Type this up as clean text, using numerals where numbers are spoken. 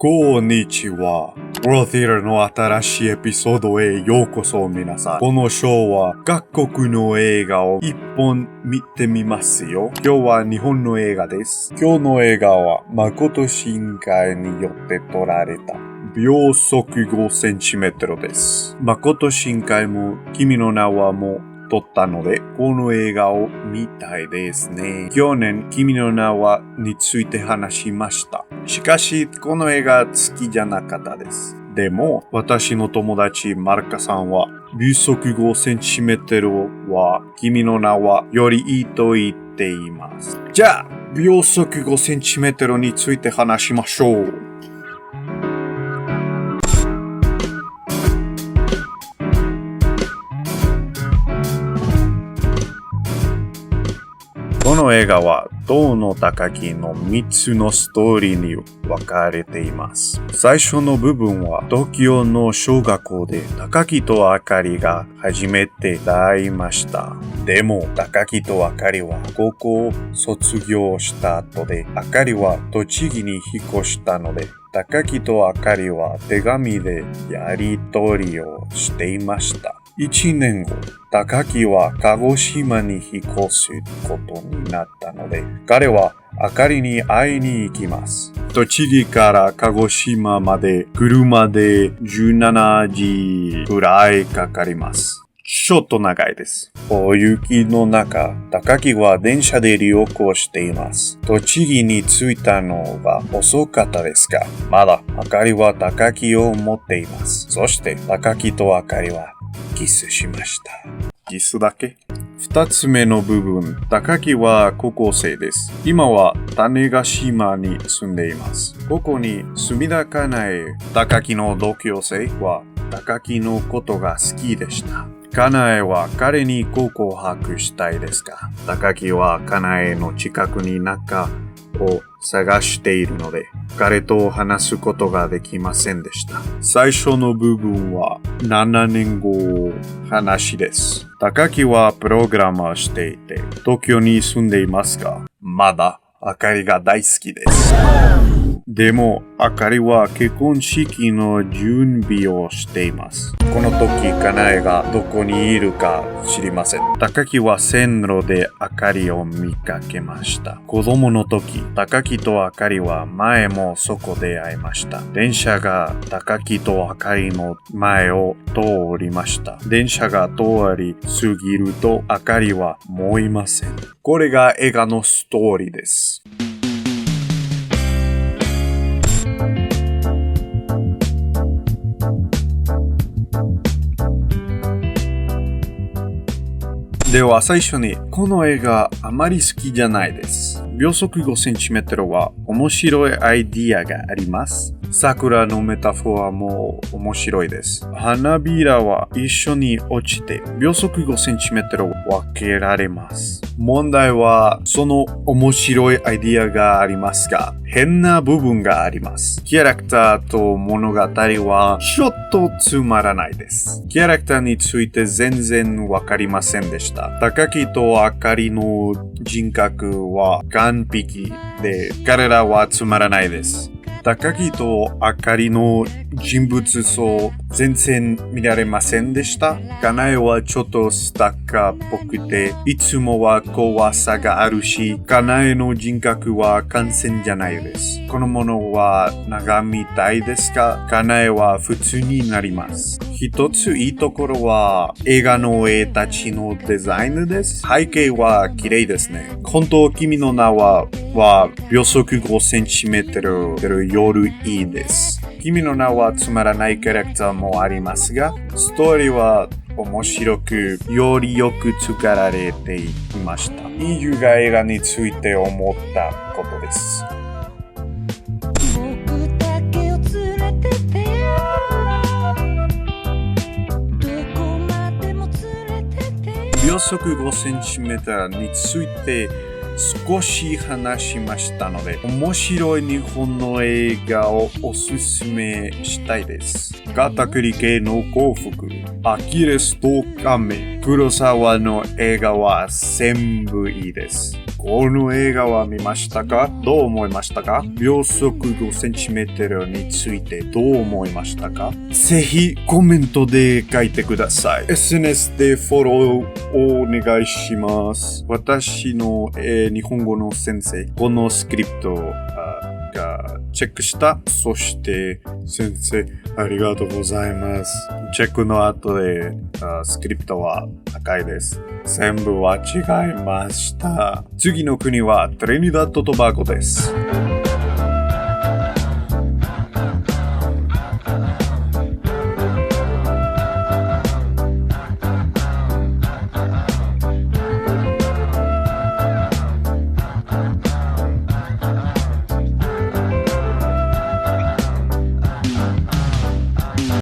こんにちは。World Theater の新しいエピソードへようこそ皆さん。このショーは各国の映画を一本見てみますよ。今日は日本の映画です。今日の映画は誠新海によって撮られた秒速 5cm です。誠新海も君の名はも撮ったので、この映画を見たいですね。去年、君の名はについて話しました。しかし、この映画好きじゃなかったです。でも、私の友達マルカさんは、秒速 5cm は君の名はよりいいと言っています。じゃあ、秒速 5cm について話しましょう。この映画は、塔の高木の3つのストーリーに分かれています。最初の部分は、東京の小学校で高木とあかりが初めて会いました。でも、高木とあかりは高校を卒業した後で、あかりは栃木に引っ越したので、高木とあかりは手紙でやり取りをしていました。1年後、高木は鹿児島に引っ越すことになったので、彼はあかりに会いに行きます。栃木から鹿児島まで車で17時くらいかかります。ちょっと長いです。大雪の中、高木は電車で旅行しています。栃木に着いたのが遅かったですが、まだあかりは高木を持っています。そして高木とあかりはキスしました。キスだけ？二つ目の部分、高木は高校生です。今は種子島に住んでいます。ここに墨田かなえ、高木の同級生は高木のことが好きでした。かなえは彼に告白したいですが、高木はかなえの近くに中を探しているので、彼と話すことができませんでした。最初の部分は7年後話です。高木はプログラマーしていて、東京に住んでいますが、まだあかりが大好きです。でも、あかりは結婚式の準備をしています。この時、かなえがどこにいるか知りません。高木は線路であかりを見かけました。子供の時、高木とあかりは前もそこで会いました。電車が高木とあかりの前を通りました。電車が通り過ぎるとあかりはもういません。これが映画のストーリーです。では最初に、この映画あまり好きじゃないです。秒速 5cm は面白いアイディアがあります。桜のメタフォーも面白いです。花びらは一緒に落ちて秒速 5cm を分けられます。問題はその面白いアイディアがありますが、変な部分があります。キャラクターと物語はちょっとつまらないです。キャラクターについて全然わかりませんでした。高木とあかりの人格は完璧で、彼らはつまらないです。高木とあかりの人物像全然見られませんでした。かなえはちょっとスタッカーっぽくて、いつもは怖さがあるし、かなえの人格は完全じゃないです。このものは長みたいですが、かなえは普通になります。一ついいところは映画の絵たちのデザインです。背景は綺麗ですね。本当君の名は秒速 5cm よりいいです。君の名はつまらないキャラクターもありますが、ストーリーは面白く、よりよく作られていました。イユが映画について思ったことです。秒速 5cm について少し話しましたので、面白い日本の映画をおすすめしたいです。片栗系の幸福、アキレスとカメ、黒沢の映画は全部いいです。この映画は見ましたか？どう思いましたか？秒速 5cm についてどう思いましたか？ぜひコメントで書いてください。SNS でフォローをお願いします。私の、日本語の先生、このスクリプトがチェックした。そして先生ありがとうございます。チェックの後でスクリプトは高いです。全部は違いました。次の国はトリニダッド・トバゴです。